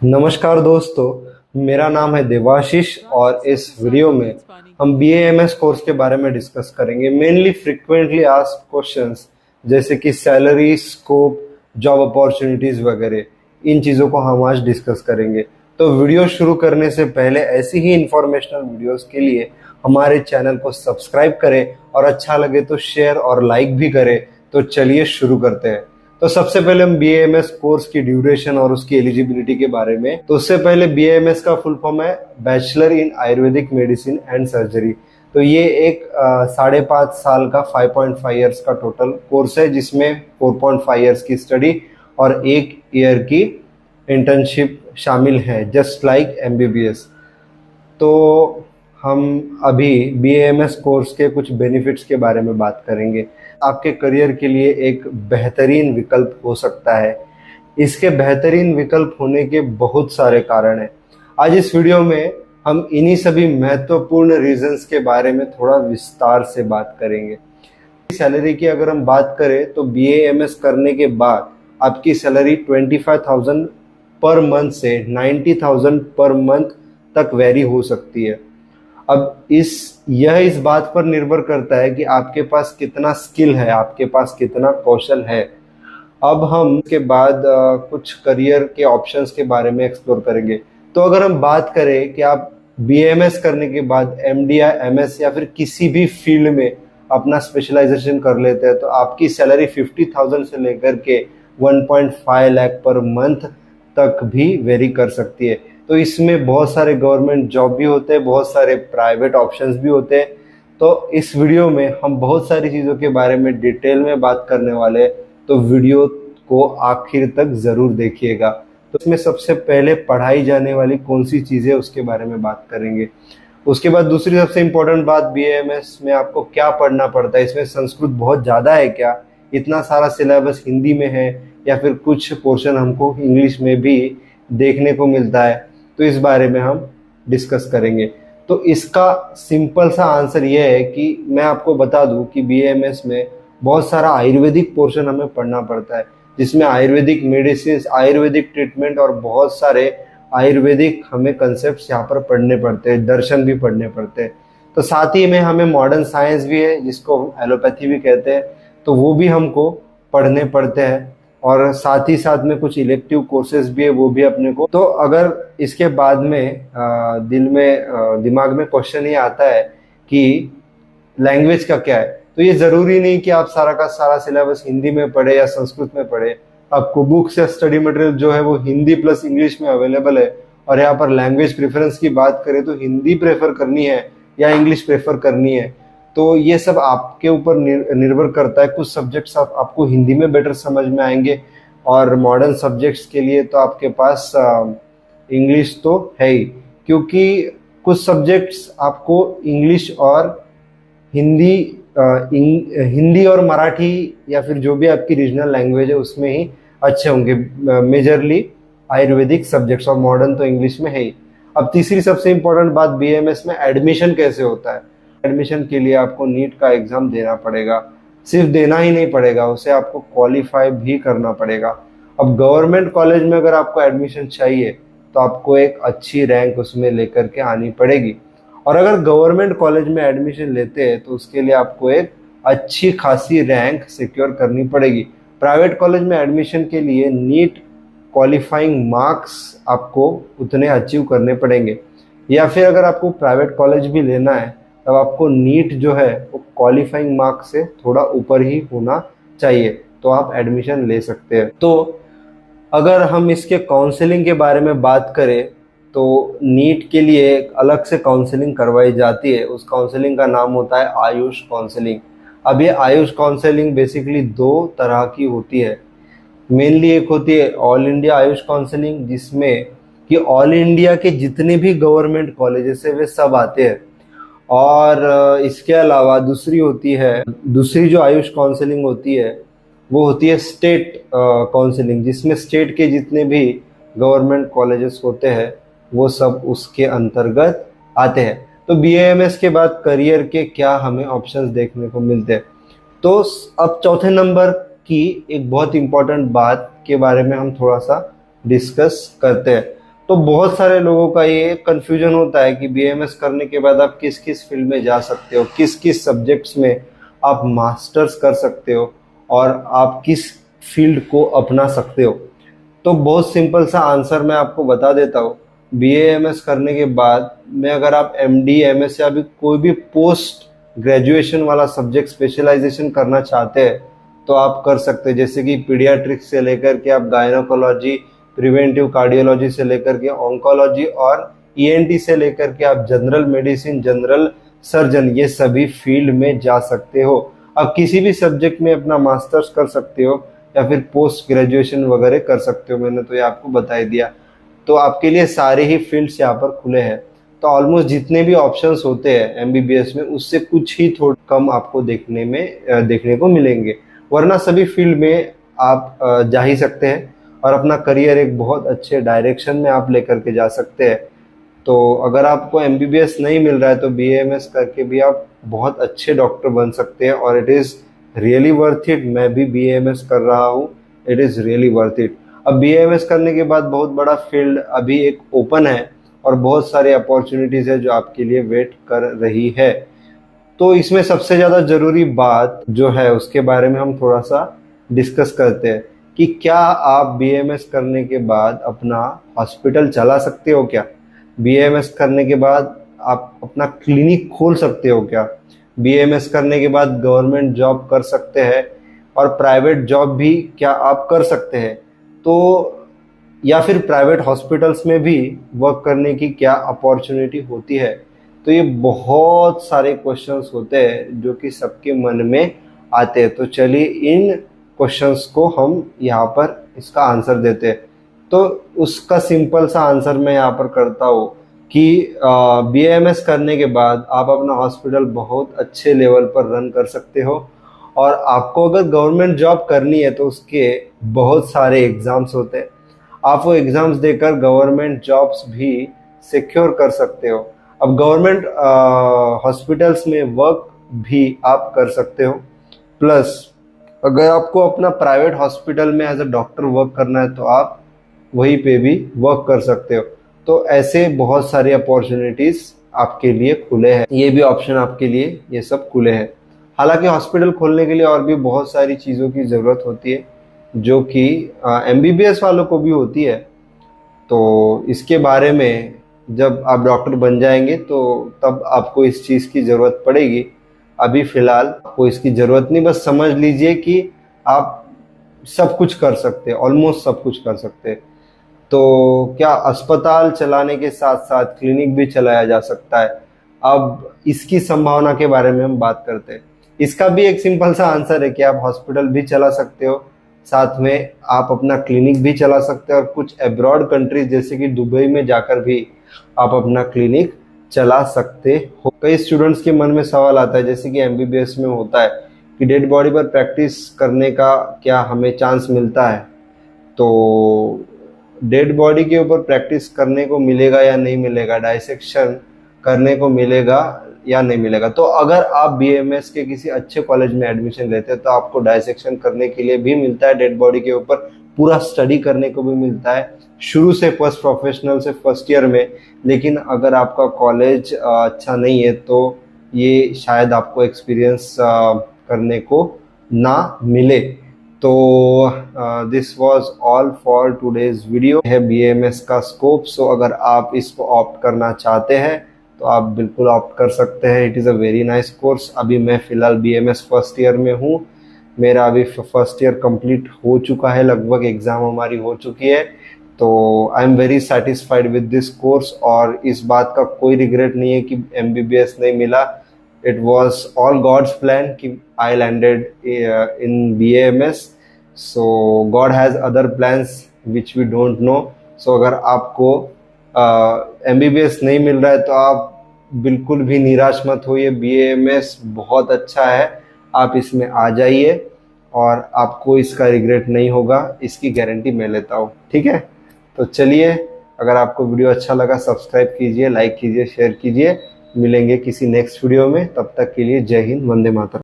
नमस्कार दोस्तों, मेरा नाम है देवाशीष और इस वीडियो में हम BAMS कोर्स के बारे में डिस्कस करेंगे। मेनली फ्रीक्वेंटली आस्क्ड क्वेश्चंस जैसे कि सैलरी, स्कोप, जॉब अपॉर्चुनिटीज वगैरह, इन चीज़ों को हम आज डिस्कस करेंगे। तो वीडियो शुरू करने से पहले ऐसी ही इंफॉर्मेशनल वीडियोस के लिए हमारे चैनल को सब्सक्राइब करें और अच्छा लगे तो शेयर और लाइक भी करें। तो चलिए शुरू करते हैं। तो सबसे पहले हम BAMS कोर्स की ड्यूरेशन और उसकी एलिजिबिलिटी के बारे में। तो उससे पहले BAMS का फुल फॉर्म है bachelor in Ayurvedic medicine and surgery. तो ये एक 5.5 साल का 5.5 ईयर्स का टोटल कोर्स है, जिसमें 4.5 ईयर्स की स्टडी और 1 ईयर की इंटर्नशिप शामिल है, जस्ट लाइक MBBS। तो हम अभी BAMS कोर्स के कुछ बेनिफिट्स के बारे में बात करेंगे। आपके करियर के लिए एक बेहतरीन विकल्प हो सकता है। इसके बेहतरीन विकल्प होने के बहुत सारे कारण हैं। आज इस वीडियो में हम इन्हीं सभी महत्वपूर्ण रीजंस के बारे में थोड़ा विस्तार से बात करेंगे। सैलरी की अगर हम बात करें तो BAMS करने के बाद आपकी सैलरी 25,000 पर मंथ से 90,000 पर मंथ तक वेरी हो सकती है। अब यह इस बात पर निर्भर करता है कि आपके पास कितना स्किल है, आपके पास कितना कौशल है। अब हम इसके बाद कुछ करियर के ऑप्शंस के बारे में एक्सप्लोर करेंगे। तो अगर हम बात करें कि आप BAMS करने के बाद MD या MS या फिर किसी भी फील्ड में अपना स्पेशलाइजेशन कर लेते हैं तो आपकी सैलरी 50,000 से लेकर के 1.5 लाख पर मंथ तक भी वेरी कर सकती है। तो इसमें बहुत सारे गवर्नमेंट जॉब भी होते हैं, बहुत सारे प्राइवेट ऑप्शंस भी होते हैं। तो इस वीडियो में हम बहुत सारी चीज़ों के बारे में डिटेल में बात करने वाले हैं, तो वीडियो को आखिर तक ज़रूर देखिएगा। तो इसमें सबसे पहले पढ़ाई जाने वाली कौन सी चीज़ें उसके बारे में बात करेंगे। उसके बाद दूसरी सबसे इम्पोर्टेंट बात, BAMS में आपको क्या पढ़ना पड़ता है। इसमें संस्कृत बहुत ज़्यादा है क्या, इतना सारा सिलेबस हिंदी में है या फिर कुछ पोर्शन हमको इंग्लिश में भी देखने को मिलता है। तो इस बारे में हम डिस्कस करेंगे। तो इसका सिंपल सा आंसर ये है कि मैं आपको बता दूं कि BAMS में बहुत सारा आयुर्वेदिक पोर्शन हमें पढ़ना पड़ता है, जिसमें आयुर्वेदिक मेडिसिन, आयुर्वेदिक ट्रीटमेंट और बहुत सारे आयुर्वेदिक हमें कंसेप्ट यहाँ पर पढ़ने पड़ते हैं, दर्शन भी पढ़ने पड़ते हैं। तो साथ ही में हमें मॉडर्न साइंस भी है, जिसको एलोपैथी भी कहते हैं, तो वो भी हमको पढ़ने पड़ते हैं। और साथ ही साथ में कुछ इलेक्टिव कोर्सेज भी है, वो भी अपने को। तो अगर इसके बाद में दिमाग में क्वेश्चन ये आता है कि लैंग्वेज का क्या है, तो ये जरूरी नहीं कि आप सारा का सारा सिलेबस हिंदी में पढ़े या संस्कृत में पढ़े। आपको बुक्स या स्टडी मटेरियल जो है वो हिंदी प्लस इंग्लिश में अवेलेबल है। और यहाँ पर लैंग्वेज प्रेफरेंस की बात करें तो हिंदी प्रेफर करनी है या इंग्लिश प्रेफर करनी है, तो ये सब आपके ऊपर निर्भर करता है। कुछ सब्जेक्ट्स आपको हिंदी में बेटर समझ में आएंगे और मॉडर्न सब्जेक्ट्स के लिए तो आपके पास इंग्लिश तो है ही, क्योंकि कुछ सब्जेक्ट्स आपको इंग्लिश और हिंदी हिंदी और मराठी या फिर जो भी आपकी रीजनल लैंग्वेज है उसमें ही अच्छे होंगे, मेजरली आयुर्वेदिक सब्जेक्ट्स, और मॉडर्न तो इंग्लिश में है ही। अब तीसरी सबसे इम्पोर्टेंट बात, BAMS में एडमिशन कैसे होता है। एडमिशन के लिए आपको नीट का एग्जाम देना पड़ेगा। सिर्फ देना ही नहीं पड़ेगा, उसे आपको क्वालिफाई भी करना पड़ेगा। अब गवर्नमेंट कॉलेज में अगर आपको एडमिशन चाहिए तो आपको एक अच्छी रैंक उसमें लेकर के आनी पड़ेगी। और अगर गवर्नमेंट कॉलेज में एडमिशन लेते हैं तो उसके लिए आपको एक अच्छी खासी रैंक सिक्योर करनी पड़ेगी। प्राइवेट कॉलेज में एडमिशन के लिए नीट क्वालिफाइंग मार्क्स आपको उतने अचीव करने पड़ेंगे, या फिर अगर आपको प्राइवेट कॉलेज भी लेना है तब आपको नीट जो है वो क्वालिफाइंग मार्क्स से थोड़ा ऊपर ही होना चाहिए, तो आप एडमिशन ले सकते हैं। तो अगर हम इसके काउंसलिंग के बारे में बात करें तो नीट के लिए एक अलग से काउंसलिंग करवाई जाती है। उस काउंसलिंग का नाम होता है आयुष काउंसलिंग। अब ये आयुष काउंसलिंग बेसिकली दो तरह की होती है। मेनली एक होती है ऑल इंडिया आयुष काउंसलिंग, जिसमें कि ऑल इंडिया के जितने भी गवर्नमेंट कॉलेजेस है वे सब आते हैं। और इसके अलावा दूसरी जो आयुष काउंसलिंग होती है वो होती है स्टेट काउंसलिंग, जिसमें स्टेट के जितने भी गवर्नमेंट कॉलेजेस होते हैं वो सब उसके अंतर्गत आते हैं। तो BAMS के बाद करियर के क्या हमें ऑप्शंस देखने को मिलते हैं। तो अब चौथे नंबर की एक बहुत इंपॉर्टेंट बात के बारे में हम थोड़ा सा डिस्कस करते हैं। तो बहुत सारे लोगों का ये कंफ्यूजन होता है कि बीएमएस करने के बाद आप किस किस फील्ड में जा सकते हो, किस किस सब्जेक्ट्स में आप मास्टर्स कर सकते हो और आप किस फील्ड को अपना सकते हो। तो बहुत सिंपल सा आंसर मैं आपको बता देता हूँ। बीएएमएस करने के बाद में अगर आप एमडी, एमएस या भी कोई भी पोस्ट ग्रेजुएशन वाला सब्जेक्ट स्पेशलाइजेशन करना चाहते हैं तो आप कर सकते हैं। जैसे कि पीडियाट्रिक्स से लेकर के आप गायनोकोलॉजी, प्रिवेंटिव कार्डियोलॉजी से लेकर के ऑन्कोलॉजी और ईएनटी से लेकर के आप जनरल मेडिसिन, जनरल सर्जन, ये सभी फील्ड में जा सकते हो। आप किसी भी सब्जेक्ट में अपना मास्टर्स कर सकते हो या फिर पोस्ट ग्रेजुएशन वगैरह कर सकते हो। मैंने तो ये आपको बता ही दिया। तो आपके लिए सारे ही फील्ड्स यहाँ पर खुले हैं। तो ऑलमोस्ट जितने भी ऑप्शंस होते हैं एमबीबीएस में, उससे कुछ ही थोड़ा कम आपको देखने को मिलेंगे, वरना सभी फील्ड में आप जा ही सकते हैं और अपना करियर एक बहुत अच्छे डायरेक्शन में आप लेकर के जा सकते हैं। तो अगर आपको एमबीबीएस नहीं मिल रहा है तो बीएएमएस करके भी आप बहुत अच्छे डॉक्टर बन सकते हैं और it is really worth it. मैं भी बीएएमएस कर रहा हूँ, it is really worth it. अब बीएएमएस करने के बाद बहुत बड़ा फील्ड अभी एक ओपन है और बहुत सारी अपॉर्चुनिटीज़ है जो आपके लिए वेट कर रही है। तो इसमें सबसे ज़्यादा ज़रूरी बात जो है उसके बारे में हम थोड़ा सा डिस्कस करते हैं कि क्या आप बीएएमएस करने के बाद अपना हॉस्पिटल चला सकते हो क्या? बीएएमएस करने के बाद आप अपना क्लिनिक खोल सकते हो क्या? बीएएमएस करने के बाद गवर्नमेंट जॉब कर सकते हैं और प्राइवेट जॉब भी क्या आप कर सकते हैं? तो या फिर प्राइवेट हॉस्पिटल्स में भी वर्क करने की क्या अपॉर्चुनिटी होती है? तो ये बहुत सारे क्वेश्चंस होते हैं जो कि सबके मन में आते हैं। तो चलिए इन क्वेश्चंस को हम यहाँ पर इसका आंसर देते हैं। तो उसका सिंपल सा आंसर मैं यहाँ पर करता हूँ कि बीएएमएस करने के बाद आप अपना हॉस्पिटल बहुत अच्छे लेवल पर रन कर सकते हो और आपको अगर गवर्नमेंट जॉब करनी है तो उसके बहुत सारे एग्ज़ाम्स होते हैं। आप वो एग्ज़ाम्स देकर गवर्नमेंट जॉब्स भी सिक्योर कर सकते हो। अब गवर्नमेंट हॉस्पिटल्स में वर्क भी आप कर सकते हो, प्लस अगर आपको अपना प्राइवेट हॉस्पिटल में एज अ डॉक्टर वर्क करना है तो आप वहीं पे भी वर्क कर सकते हो। तो ऐसे बहुत सारी अपॉर्चुनिटीज़ आपके लिए खुले हैं, ये भी ऑप्शन आपके लिए ये सब खुले हैं। हालांकि हॉस्पिटल खोलने के लिए और भी बहुत सारी चीज़ों की ज़रूरत होती है जो कि एमबीबीएस वालों को भी होती है। तो इसके बारे में जब आप डॉक्टर बन जाएंगे तो तब आपको इस चीज़ की ज़रूरत पड़ेगी। अभी फ़िलहाल आपको इसकी ज़रूरत नहीं, बस समझ लीजिए कि आप सब कुछ कर सकते हैं, ऑलमोस्ट सब कुछ कर सकते हैं। तो क्या अस्पताल चलाने के साथ साथ क्लिनिक भी चलाया जा सकता है? अब इसकी संभावना के बारे में हम बात करते हैं। इसका भी एक सिंपल सा आंसर है कि आप हॉस्पिटल भी चला सकते हो, साथ में आप अपना क्लिनिक भी चला सकते हो और कुछ अब्रॉड कंट्रीज जैसे कि दुबई में जाकर भी आप अपना क्लिनिक चला सकते हो। कई स्टूडेंट्स के मन में सवाल आता है, जैसे कि एमबीबीएस में होता है कि डेड बॉडी पर प्रैक्टिस करने का क्या हमें चांस मिलता है? तो डेड बॉडी के ऊपर प्रैक्टिस करने को मिलेगा या नहीं मिलेगा, डाइसेक्शन करने को मिलेगा या नहीं मिलेगा? तो अगर आप बीएमएस के किसी अच्छे कॉलेज में एडमिशन लेते हैं तो आपको डाइसेक्शन करने के लिए भी मिलता है, डेड बॉडी के ऊपर पूरा स्टडी करने को भी मिलता है शुरू से, फर्स्ट प्रोफेशनल से फर्स्ट ईयर में। लेकिन अगर आपका कॉलेज अच्छा नहीं है तो ये शायद आपको एक्सपीरियंस करने को ना मिले। तो this was all for today's video है बीएमएस का स्कोप। सो अगर आप इसको ऑप्ट करना चाहते हैं तो आप बिल्कुल ऑप्ट कर सकते हैं। It is a very nice course. अभी मैं फ़िलहाल बीएमएस फर्स्ट ईयर में हूँ, मेरा अभी फर्स्ट ईयर कंप्लीट हो चुका है, लगभग एग्ज़ाम हमारी हो चुकी है। तो I am very satisfied with this course और इस बात का कोई रिग्रेट नहीं है कि एमबीबीएस नहीं मिला। It was all God's plan कि I landed in BAMS. So God has other plans which we don't know. So अगर आपको MBBS नहीं मिल रहा है तो आप बिल्कुल भी निराश मत होइए। BAMS बहुत अच्छा है, आप इसमें आ जाइए और आपको इसका रिग्रेट नहीं होगा, इसकी गारंटी मैं लेता हूँ। ठीक है, तो चलिए, अगर आपको वीडियो अच्छा लगा सब्सक्राइब कीजिए, लाइक कीजिए, शेयर कीजिए। मिलेंगे किसी नेक्स्ट वीडियो में, तब तक के लिए जय हिंद, वंदे मातरम।